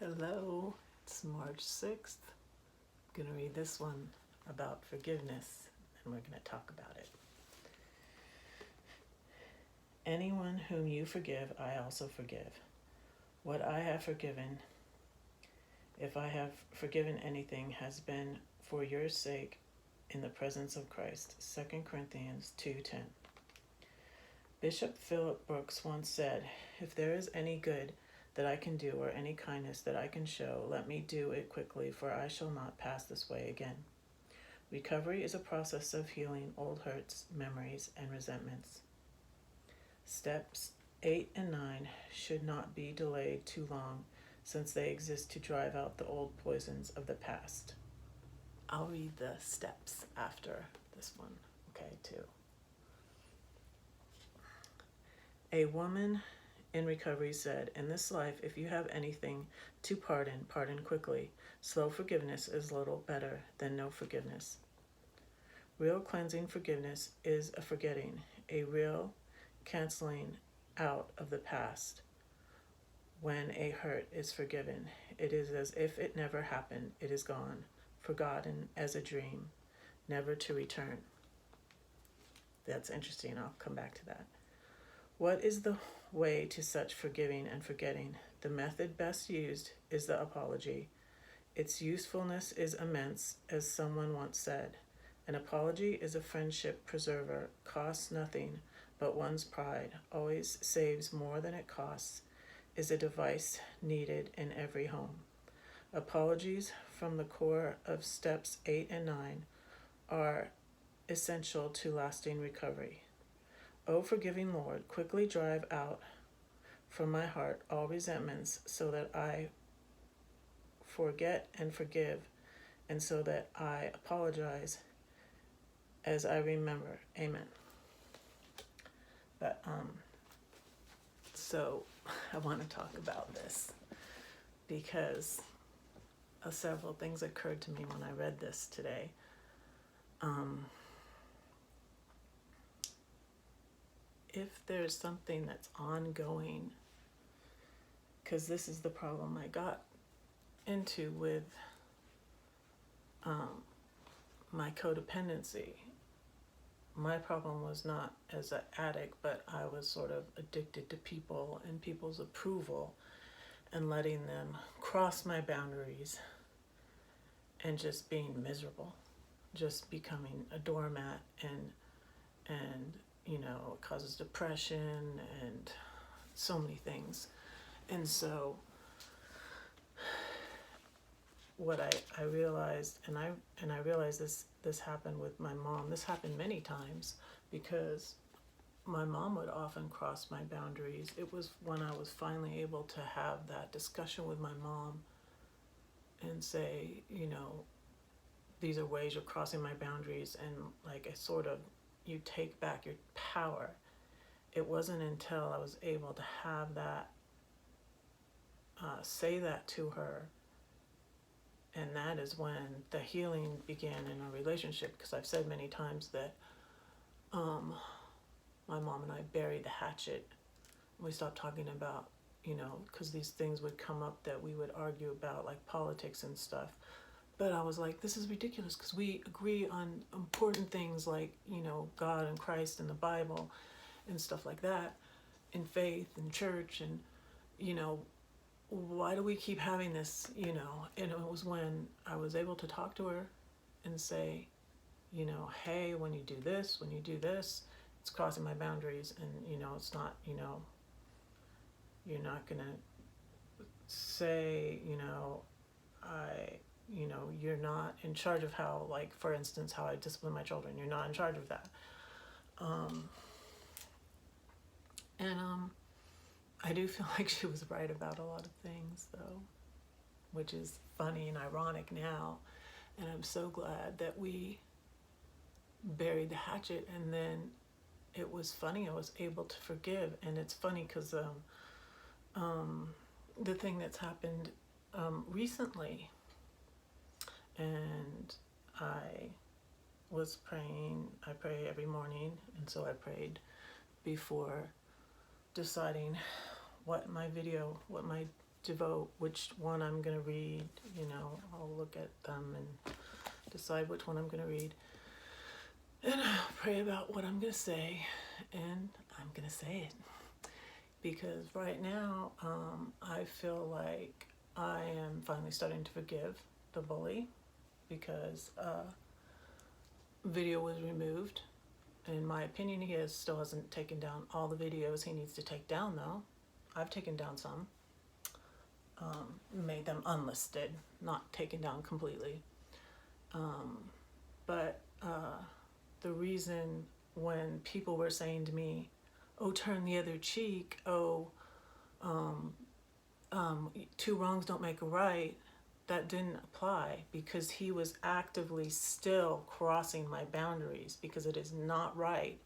Hello, it's March 6th. I'm going to read this one about forgiveness, and we're going to talk about it. Anyone whom you forgive, I also forgive. What I have forgiven, if I have forgiven anything, has been for your sake in the presence of Christ. 2 Corinthians 2:10. Bishop Philip Brooks once said, "If there is any good that I can do or any kindness that I can show, let me do it quickly, for I shall not pass this way again." Recovery is a process of healing old hurts, memories, and resentments. Steps 8 and 9 should not be delayed too long, since they exist to drive out the old poisons of the past. I'll read the steps after this one, okay, too. A woman in recovery said, "In this life, if you have anything to pardon, pardon quickly. Slow forgiveness is little better than no forgiveness." Real cleansing forgiveness is a forgetting, a real canceling out of the past. When a hurt is forgiven, it is as if it never happened. It is gone, forgotten as a dream, never to return. That's interesting. I'll come back to that. What is the way to such forgiving and forgetting? The method best used is the apology. Its usefulness is immense, as someone once said. An apology is a friendship preserver, costs nothing but one's pride, always saves more than it costs, is a device needed in every home. Apologies from the core of steps 8 and 9 are essential to lasting recovery. O forgiving Lord, quickly drive out from my heart all resentments, so that I forget and forgive, and so that I apologize as I remember. Amen. But so I want to talk about this because several things occurred to me when I read this today. If there's something that's ongoing, because this is the problem I got into with my codependency. My problem was not as an addict, but I was sort of addicted to people and people's approval and letting them cross my boundaries and just being miserable, just becoming a doormat, and you know, it causes depression and so many things. And so what I realized, and I realized this happened with my mom. This happened many times because my mom would often cross my boundaries. It was when I was finally able to have that discussion with my mom and say, you know, these are ways you're crossing my boundaries, and like you take back your power. It wasn't until I was able to have that, say that to her, and that is when the healing began in our relationship, because I've said many times that my mom and I buried the hatchet. We stopped talking about, you know, because these things would come up that we would argue about, like politics and stuff. But I was like, this is ridiculous, because we agree on important things like, you know, God and Christ and the Bible and stuff like that, in faith and church, and, you know, why do we keep having this, you know? And it was when I was able to talk to her and say, you know, hey, when you do this, it's crossing my boundaries, and, you know, it's not, you know, you're not gonna say, you know, you're not in charge of how, like, for instance, how I discipline my children. You're not in charge of that. I do feel like she was right about a lot of things, though, which is funny and ironic now. And I'm so glad that we buried the hatchet, and then it was funny. I was able to forgive. And it's funny because the thing that's happened recently, and I was praying. I pray every morning, and so I prayed before deciding what my devote which one I'm going to read. I'll look at them and decide which one I'm going to read. And I'll pray about what I'm going to say. And I'm going to say it. Because right now, I feel like I am finally starting to forgive the bully. Because video was removed. In my opinion, he still hasn't taken down all the videos he needs to take down, though. I've taken down some. Made them unlisted, not taken down completely. But the reason when people were saying to me, oh, turn the other cheek, two wrongs don't make a right, that didn't apply because he was actively still crossing my boundaries because it is not right.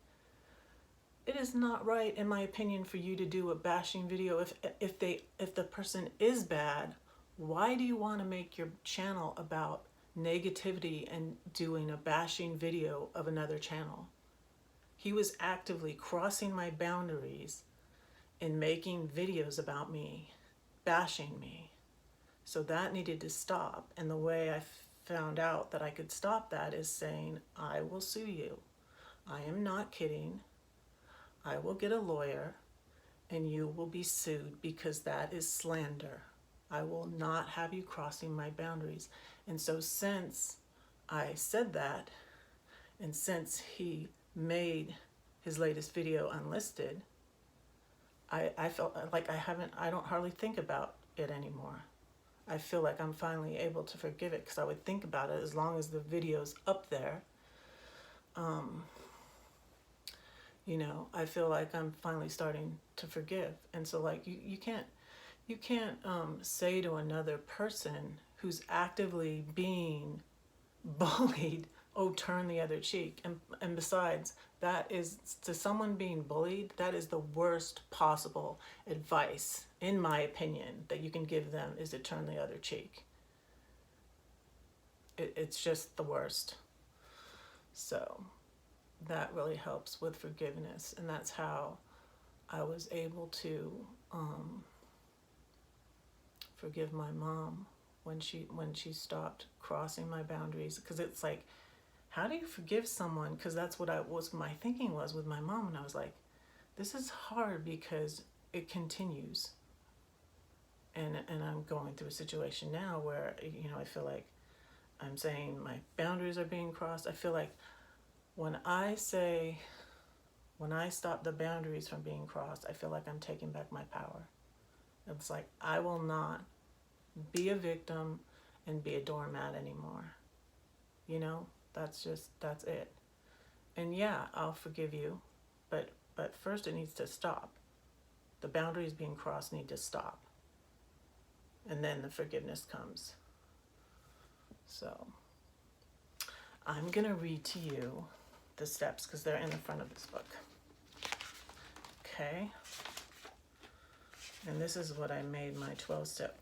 It is not right, in my opinion, for you to do a bashing video. If the person is bad, why do you want to make your channel about negativity and doing a bashing video of another channel? He was actively crossing my boundaries and making videos about me, bashing me. So that needed to stop. And the way I found out that I could stop that is saying, I will sue you. I am not kidding. I will get a lawyer and you will be sued because that is slander. I will not have you crossing my boundaries. And so since I said that, and since he made his latest video unlisted, I felt like I don't hardly think about it anymore. I feel like I'm finally able to forgive it because I would think about it as long as the video's up there. I feel like I'm finally starting to forgive. And so like you can't say to another person who's actively being bullied, oh, turn the other cheek. And besides, that is, to someone being bullied, that is the worst possible advice, in my opinion, that you can give them, is to turn the other cheek. It's just the worst. So that really helps with forgiveness. And that's how I was able to forgive my mom when she stopped crossing my boundaries. Because it's like, how do you forgive someone? Because that's what my thinking was with my mom. And I was like, this is hard because it continues. And I'm going through a situation now where, I feel like I'm saying my boundaries are being crossed. I feel like when I stop the boundaries from being crossed, I feel like I'm taking back my power. It's like, I will not be a victim and be a doormat anymore. That's it. And yeah, I'll forgive you, but first it needs to stop. The boundaries being crossed need to stop. And then the forgiveness comes. So I'm going to read to you the steps because they're in the front of this book. Okay. And this is what I made my 12-step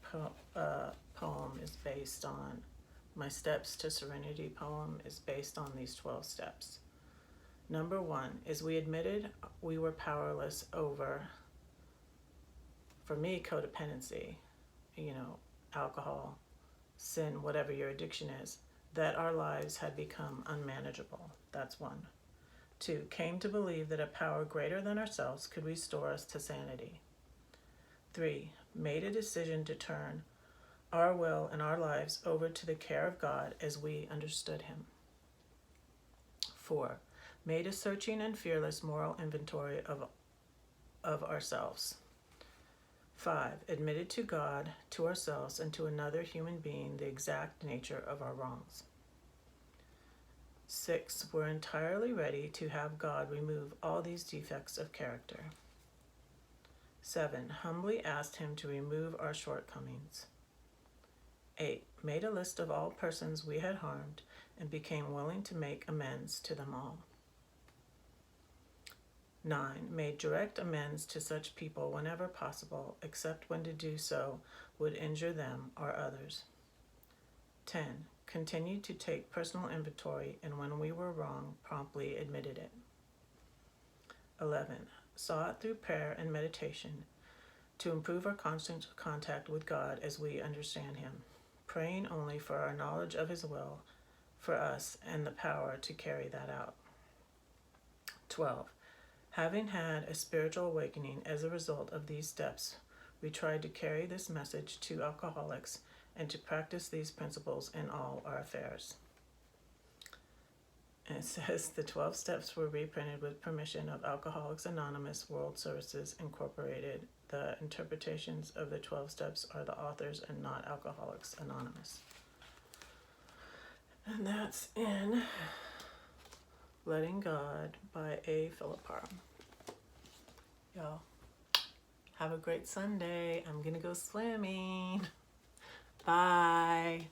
poem is based on. My Steps to Serenity poem is based on these 12 steps. Number 1 is we admitted we were powerless over, for me, codependency, alcohol, sin, whatever your addiction is, that our lives had become unmanageable. That's 1. 2, came to believe that a power greater than ourselves could restore us to sanity. 3, made a decision to turn our will and our lives over to the care of God as we understood him. 4, made a searching and fearless moral inventory of ourselves. 5, admitted to God, to ourselves, and to another human being the exact nature of our wrongs. 6, we're entirely ready to have God remove all these defects of character. 7, humbly asked him to remove our shortcomings. 8, made a list of all persons we had harmed and became willing to make amends to them all. 9, made direct amends to such people whenever possible, except when to do so would injure them or others. 10, continued to take personal inventory and when we were wrong, promptly admitted it. 11, saw it through prayer and meditation to improve our constant contact with God as we understand Him, praying only for our knowledge of His will for us and the power to carry that out. 12. Having had a spiritual awakening as a result of these steps, we tried to carry this message to alcoholics and to practice these principles in all our affairs. And it says the 12 steps were reprinted with permission of Alcoholics Anonymous World Services Incorporated. The interpretations of the 12 steps are the authors and not Alcoholics Anonymous. And that's in Letting God by A. Philippar. Y'all, have a great Sunday. I'm going to go swimming. Bye.